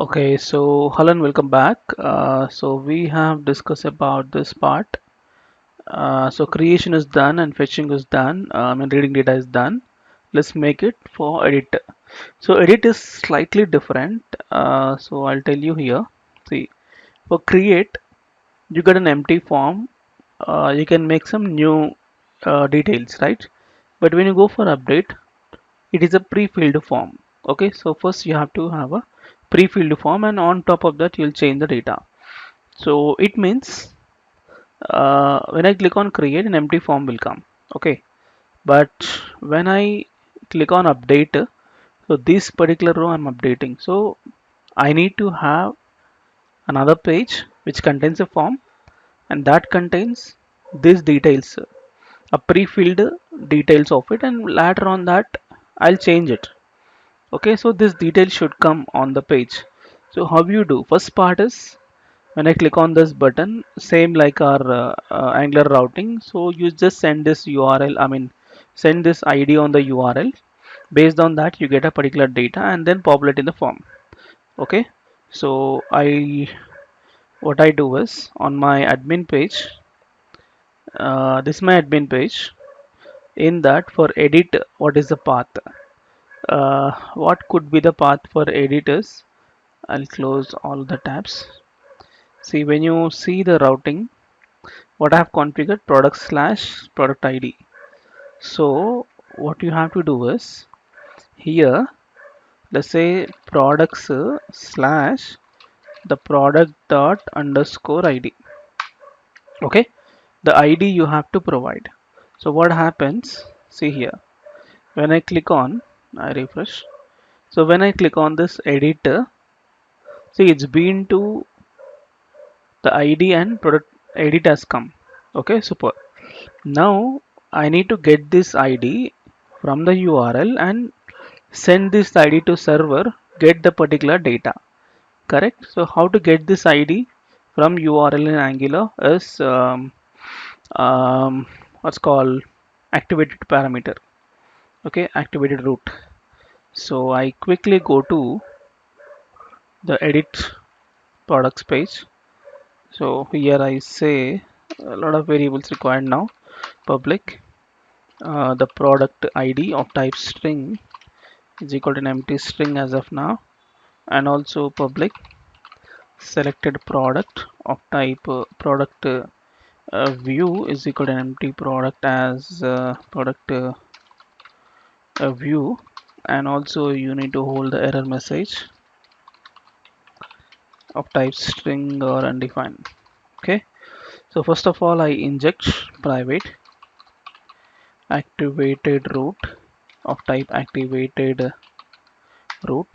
Okay, so hello and welcome back. So we have discussed about this part. So creation is done and fetching is done. And reading data is done. Let's make it for edit. So edit is slightly different. So I'll tell you here. See, for create, you get an empty form. You can make some new details, right? But when you go for update, it is a pre-filled form. Okay, so first you have to have a pre-filled form, and on top of that, you'll change the data. So it means when I click on create, an empty form will come. Okay, but when I click on update, so this particular row I'm updating. So I need to have another page which contains a form, and that contains these details, a pre-filled details of it, and later on that I'll change it. Okay, so this detail should come on the page. So how you do? First part is when I click on this button, same like our Angular routing. So you just send this URL, send this ID on the URL. Based on that, you get a particular data and then populate in the form. Okay, so what I do is on my admin page, this is my admin page. In that, for edit, what is the path? What could be the path for editors? I'll close all the tabs. See, when you see the routing, what I have configured product slash product ID. So what you have to do is here, let's say products slash the product dot underscore ID. Okay, the ID you have to provide. So what happens? See here, when I click on, I refresh. So when I click on this editor, see it's been to the ID and product edit has come. Okay, super. Now I need to get this ID from the URL and send this ID to server, get the particular data. Correct? So how to get this ID from URL in Angular is what's called activated parameter. Okay, activated route. So I quickly go to the edit products page. So here I say a lot of variables required now. Public, the product ID of type string is equal to an empty string as of now, and also public selected product of type product view is equal to an empty product as product view, and also you need to hold the error message of type string or undefined. Okay, so first of all I inject private activated root of type activated root,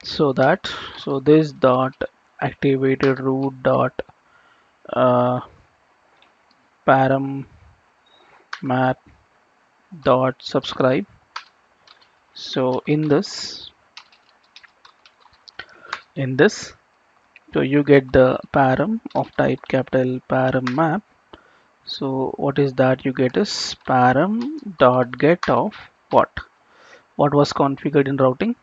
so that so this dot activated root dot uh, param map dot subscribe. So in this so you get the param of type capital param map. So what is that you get is param dot get of what was configured in routing,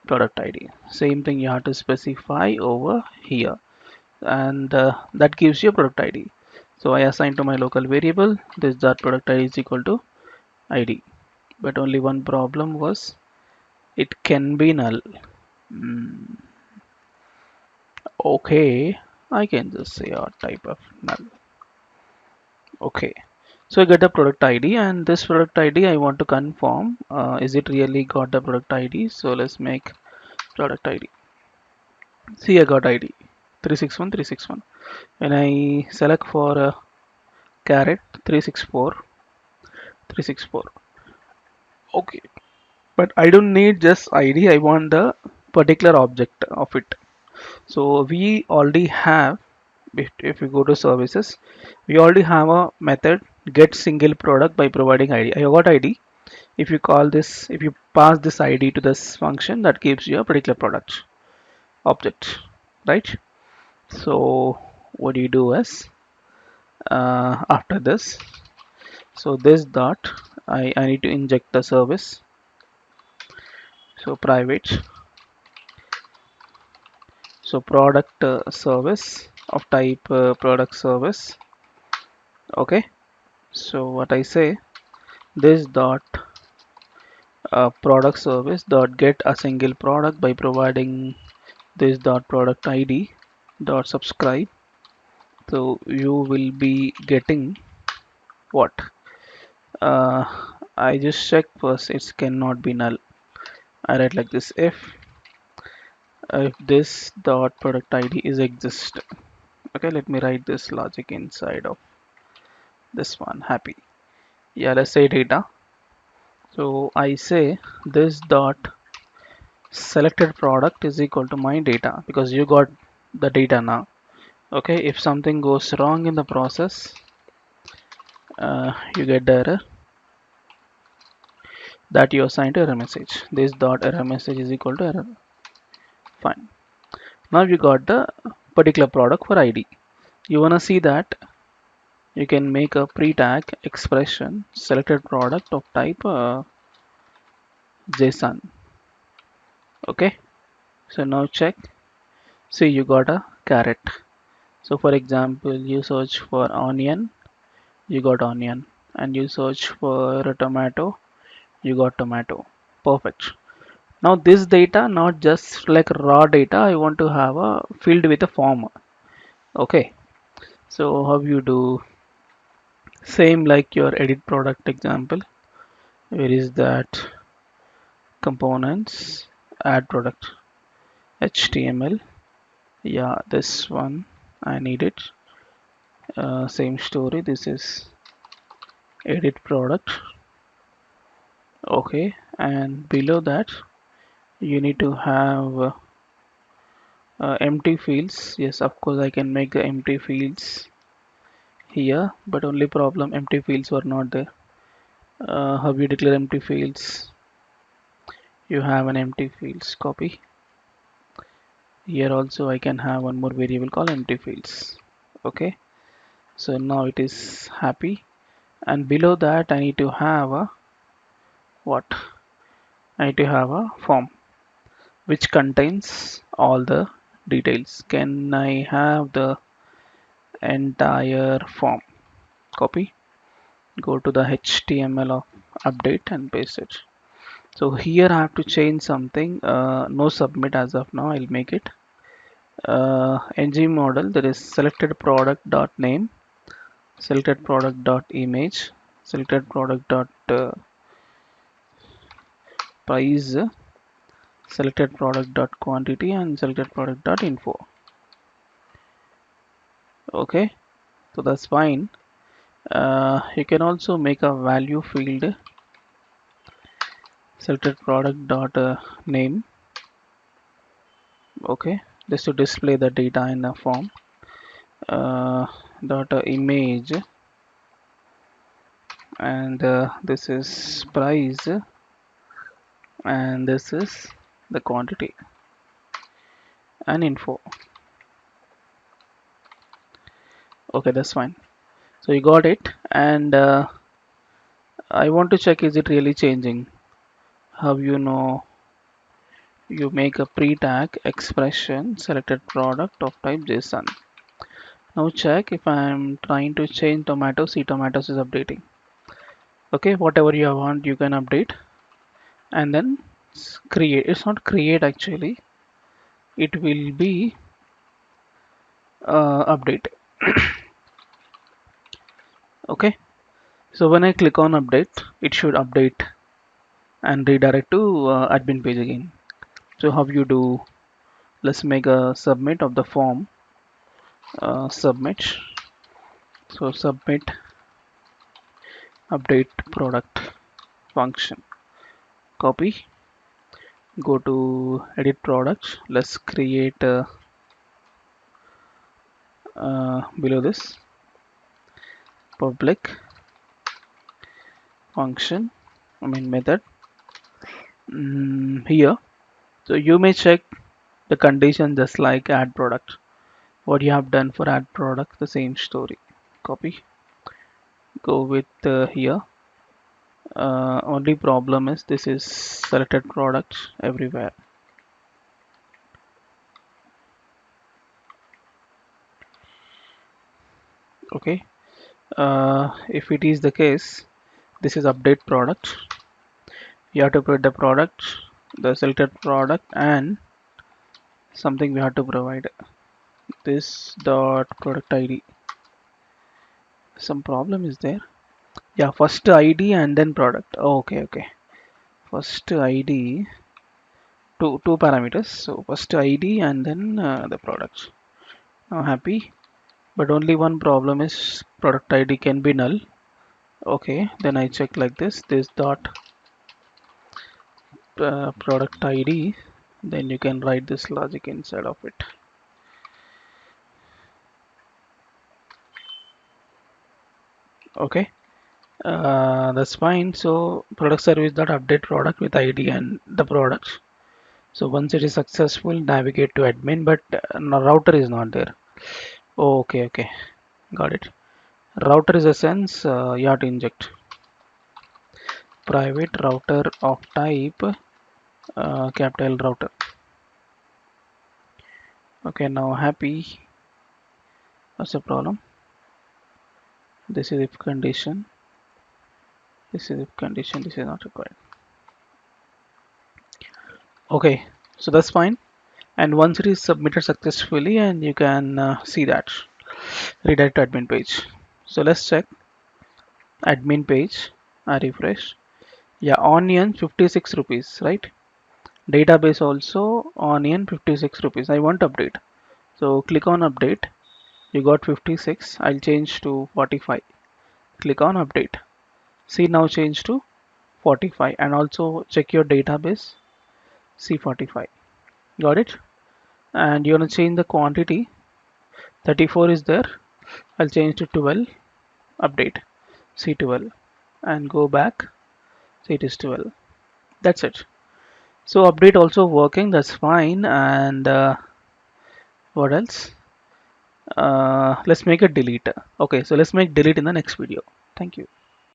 product ID. Same thing you have to specify over here, and that gives you a product ID. So I assign to my local variable this dot product ID is equal to ID, but only one problem was it can be null. Hmm, okay, I can just say a type of null. Okay, so I get a product ID, and this product ID I want to confirm is it really got the product ID. So let's make product ID. See, I got ID 361361. When I select for caret 364 okay, but I don't need just ID, I want the particular object of it. So we already have, if you go to services, we already have a method get single product by providing ID. I got ID. If you call this, if you pass this ID to this function, that gives you a particular product object, right? So what do you do is after this, so this dot I need to inject the service. So private So product service of type product service. Okay, so what I say, this dot product service dot get a single product by providing this dot product id dot subscribe. So you will be getting what? I just check first, it cannot be null. I write like this, if this dot product id is exist. Okay, let me write this logic inside of this one. Happy. Yeah, let's say data. So I say this dot selected product is equal to my data, because you got the data now. Okay, if something goes wrong in the process, you get the error that you assigned to error message. This dot error message is equal to error. Fine. Now you got the particular product for id. You wanna see that, you can make a pre-tag expression selected product of type JSON. Okay, so now check. See, you got a carrot. So for example, you search for onion, you got onion, and you search for a tomato, you got tomato. Perfect. Now this data, not just like raw data, I want to have a field with a form. Okay, so how you do? Same like your edit product example. Where is that? Components, add product, HTML. Yeah, this one I need it. Same story. This is edit product. Okay, and below that you need to have empty fields. Yes, of course I can make the empty fields here, but only problem, empty fields were not there. How you declare empty fields? You have an empty fields, copy. Here also I can have one more variable called empty fields. Okay, so now it is happy, and below that I need to have a what? I need to have a form which contains all the details. Can I have the entire form? Copy, go to the HTML of update and paste it. So here I have to change something. No submit as of now. I'll make it ng model, that is selected product dot name, selected product dot image, selected product dot price, selected product dot quantity, and selected product dot info. Okay, so that's fine. You can also make a value field, selected product dot name. Okay, just to display the data in a form. Dot image, and this is price, and this is the quantity and info. Okay, that's fine. So you got it, and I want to check, is it really changing? How you know? You make a pre-tag expression selected product of type JSON. Now check, if I am trying to change tomato, see tomatoes is updating. Okay, whatever you want you can update, and then create. It's not create actually, it will be update. Okay, so when I click on update, it should update and redirect to admin page again. So how you do? Let's make a submit of the form. Submit. So submit update product function. Copy. Go to edit product. Let's create below this public function. I mean method. Here. So you may check the condition just like add product. What you have done for add product, the same story. Copy. Go with here. Only problem is this is selected product everywhere. Okay, if it is the case, this is update product. You have to put the product, the selected product, and something we have to provide this dot product ID. Some problem is there. Yeah, first ID and then product. Oh, okay. First ID, two parameters. So first ID and then the product. Now happy, but only one problem is product ID can be null. Okay, then I check like this dot product ID. Then you can write this logic inside of it. Okay, that's fine. So product service dot update product with ID and the product. So once it is successful, navigate to admin, but no, router is not there. Oh, okay, got it. Router is a sense you have to inject private router of type capital router. Okay, now happy. What's the problem? This is if condition. This is if condition. This is not required. Okay, so that's fine. And once it is submitted successfully, and you can see that redirect to admin page. So let's check admin page. I refresh. Yeah, onion 56 rupees, right? Database also onion 56 rupees. I want update. So click on update. You got 56. I'll change to 45. Click on update. See now change to 45 and also check your database. See 45. Got it? And you want to change the quantity. 34 is there. I'll change to 12. Update. See 12 and go back. See it is 12. That's it. So update also working. That's fine. And what else? Let's make a delete. Okay, so let's make delete in the next video. Thank you.